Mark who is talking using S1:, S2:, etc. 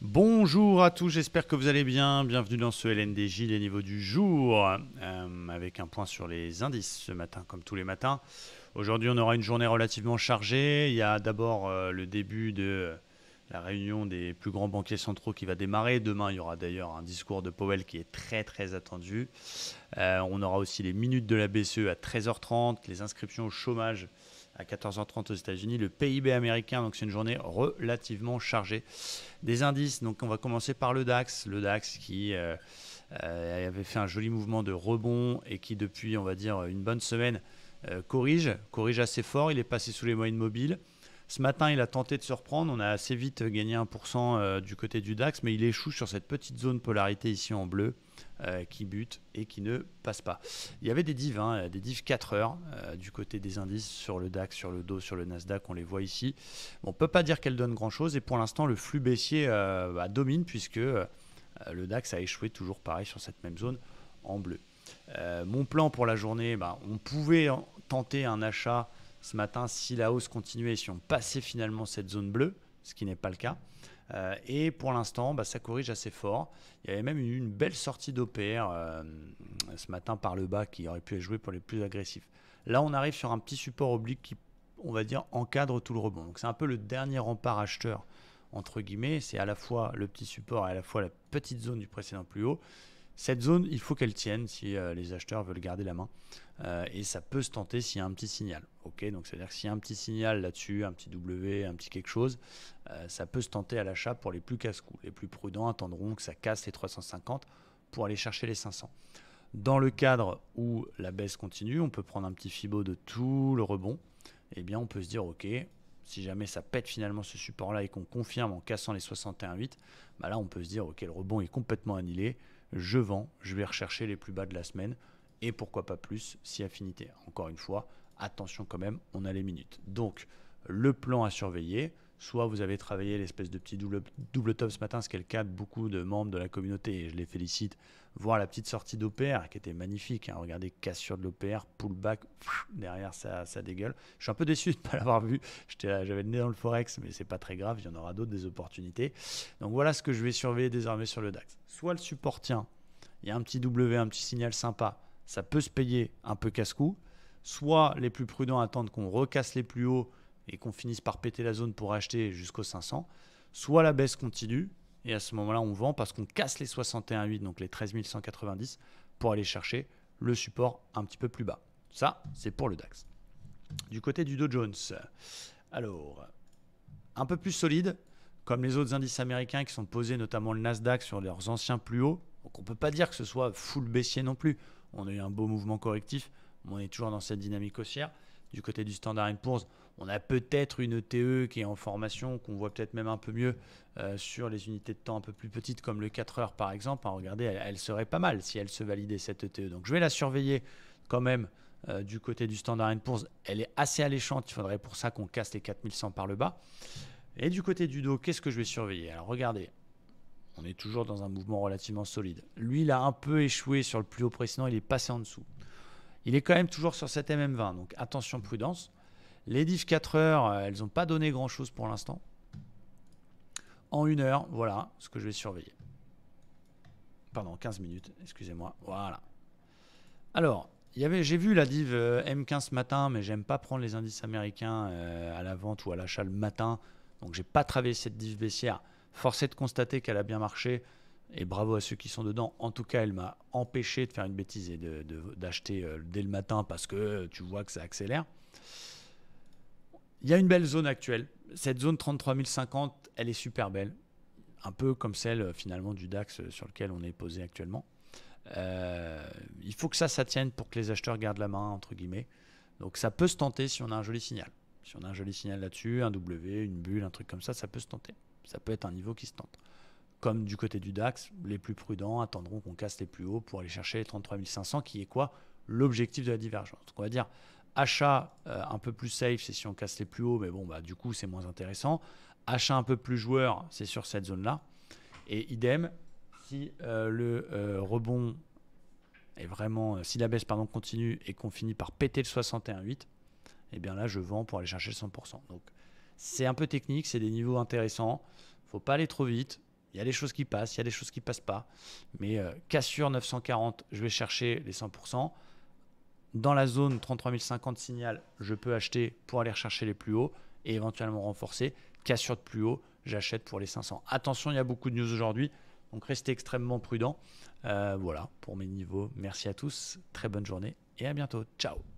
S1: Bonjour à tous, j'espère que vous allez bien. Bienvenue dans ce LNDJ, les niveaux du jour, avec un point sur les indices ce matin, comme tous les matins. Aujourd'hui, on aura une journée relativement chargée. Il y a d'abord le début de la réunion des plus grands banquiers centraux qui va démarrer. Demain, il y aura d'ailleurs un discours de Powell qui est très très attendu. On aura aussi les minutes de la BCE à 13h30, les inscriptions au chômage à 14h30 aux États-Unis, le PIB américain, donc c'est une journée relativement chargée. Des indices, donc on va commencer par le DAX qui avait fait un joli mouvement de rebond et qui depuis, on va dire, une bonne semaine corrige assez fort, il est passé sous les moyennes mobiles. Ce matin, il a tenté de se reprendre. On a assez vite gagné 1% du côté du DAX, mais il échoue sur cette petite zone polarité ici en bleu qui bute et qui ne passe pas. Il y avait des divs, des divs 4 heures du côté des indices sur le DAX, sur le dos, sur le Nasdaq. On les voit ici. Bon, on ne peut pas dire qu'elles donnent grand-chose et pour l'instant, le flux baissier domine puisque le DAX a échoué toujours pareil sur cette même zone en bleu. Mon plan pour la journée, on pouvait tenter un achat ce matin si la hausse continuait, si on passait finalement cette zone bleue, ce qui n'est pas le cas. Et pour l'instant, ça corrige assez fort. Il y avait même une belle sortie d'OPR ce matin par le bas qui aurait pu jouer pour les plus agressifs. Là, on arrive sur un petit support oblique qui, on va dire, encadre tout le rebond. Donc c'est un peu le dernier rempart acheteur, entre guillemets. C'est à la fois le petit support et à la fois la petite zone du précédent plus haut. Cette zone, il faut qu'elle tienne si les acheteurs veulent garder la main. Et ça peut se tenter s'il y a un petit signal. Okay, donc c'est-à-dire que s'il y a un petit signal là-dessus, un petit W, un petit quelque chose, ça peut se tenter à l'achat pour les plus casse-cou. Les plus prudents attendront que ça casse les 350 pour aller chercher les 500. Dans le cadre où la baisse continue, on peut prendre un petit fibo de tout le rebond. Eh bien, on peut se dire, ok, si jamais ça pète finalement ce support-là et qu'on confirme en cassant les 61,8, là, on peut se dire, ok, le rebond est complètement annihilé. Je vends, je vais rechercher les plus bas de la semaine et pourquoi pas plus si affinité. Encore une fois, attention quand même, on a les minutes. Donc, le plan à surveiller, soit vous avez travaillé l'espèce de petit double top ce matin, ce qui est le cas de beaucoup de membres de la communauté, et je les félicite, voir la petite sortie d'OPR qui était magnifique. Regardez, cassure de l'OPR, pullback, derrière ça dégueule. Je suis un peu déçu de ne pas l'avoir vu. J'avais le nez dans le Forex, mais c'est pas très grave, il y en aura d'autres, des opportunités. Donc voilà ce que je vais surveiller désormais sur le DAX. Soit le support tient, il y a un petit W, un petit signal sympa, ça peut se payer un peu casse-cou. Soit les plus prudents attendent qu'on recasse les plus hauts et qu'on finisse par péter la zone pour acheter jusqu'aux 500. Soit la baisse continue et à ce moment-là, on vend parce qu'on casse les 61,8, donc les 13 190, pour aller chercher le support un petit peu plus bas. Ça, c'est pour le DAX. Du côté du Dow Jones, alors, un peu plus solide, comme les autres indices américains qui sont posés, notamment le Nasdaq, sur leurs anciens plus hauts. Donc on ne peut pas dire que ce soit full baissier non plus. On a eu un beau mouvement correctif, mais on est toujours dans cette dynamique haussière. Du côté du Standard & Poor's, on a peut-être une ETE qui est en formation, qu'on voit peut-être même un peu mieux sur les unités de temps un peu plus petites, comme le 4 heures par exemple. Regardez, elle serait pas mal si elle se validait cette ETE. Donc je vais la surveiller quand même du côté du Standard & Poor's. Elle est assez alléchante, il faudrait pour ça qu'on casse les 4100 par le bas. Et du côté du dos, qu'est-ce que je vais surveiller? Alors regardez, on est toujours dans un mouvement relativement solide. Lui, il a un peu échoué sur le plus haut précédent, il est passé en dessous. Il est quand même toujours sur cette MM20, donc attention, prudence. Les diff 4 heures, elles n'ont pas donné grand-chose pour l'instant. En 1 heure, voilà ce que je vais surveiller. Pardon, 15 minutes, excusez-moi. Voilà. Alors, j'ai vu la div M15 ce matin, mais j'aime pas prendre les indices américains à la vente ou à l'achat le matin. Donc, j'ai pas travaillé cette div baissière. Force est de constater qu'elle a bien marché. Et bravo à ceux qui sont dedans. En tout cas, elle m'a empêché de faire une bêtise et d'acheter dès le matin parce que tu vois que ça accélère. Il y a une belle zone actuelle. Cette zone 33 050, elle est super belle. Un peu comme celle finalement du DAX sur lequel on est posé actuellement. Il faut que ça tienne pour que les acheteurs gardent la main, entre guillemets. Donc ça peut se tenter si on a un joli signal. Si on a un joli signal là-dessus, un W, une bulle, un truc comme ça peut se tenter. Ça peut être un niveau qui se tente. Comme du côté du DAX, les plus prudents attendront qu'on casse les plus hauts pour aller chercher les 33 500, qui est quoi? L'objectif de la divergence. Donc on va dire achat un peu plus safe, c'est si on casse les plus hauts, mais bon, du coup, c'est moins intéressant. Achat un peu plus joueur, c'est sur cette zone-là. Et idem, si le rebond est vraiment, si la baisse continue et qu'on finit par péter le 61,8, et bien là, je vends pour aller chercher le 100%. Donc, c'est un peu technique, c'est des niveaux intéressants. Faut pas aller trop vite. Il y a des choses qui passent, il y a des choses qui passent pas. Mais cassure 940, je vais chercher les 100%. Dans la zone 33 050 signal, je peux acheter pour aller rechercher les plus hauts et éventuellement renforcer. Cassure de plus haut, j'achète pour les 500. Attention, il y a beaucoup de news aujourd'hui, donc restez extrêmement prudent. Voilà pour mes niveaux. Merci à tous, très bonne journée et à bientôt. Ciao.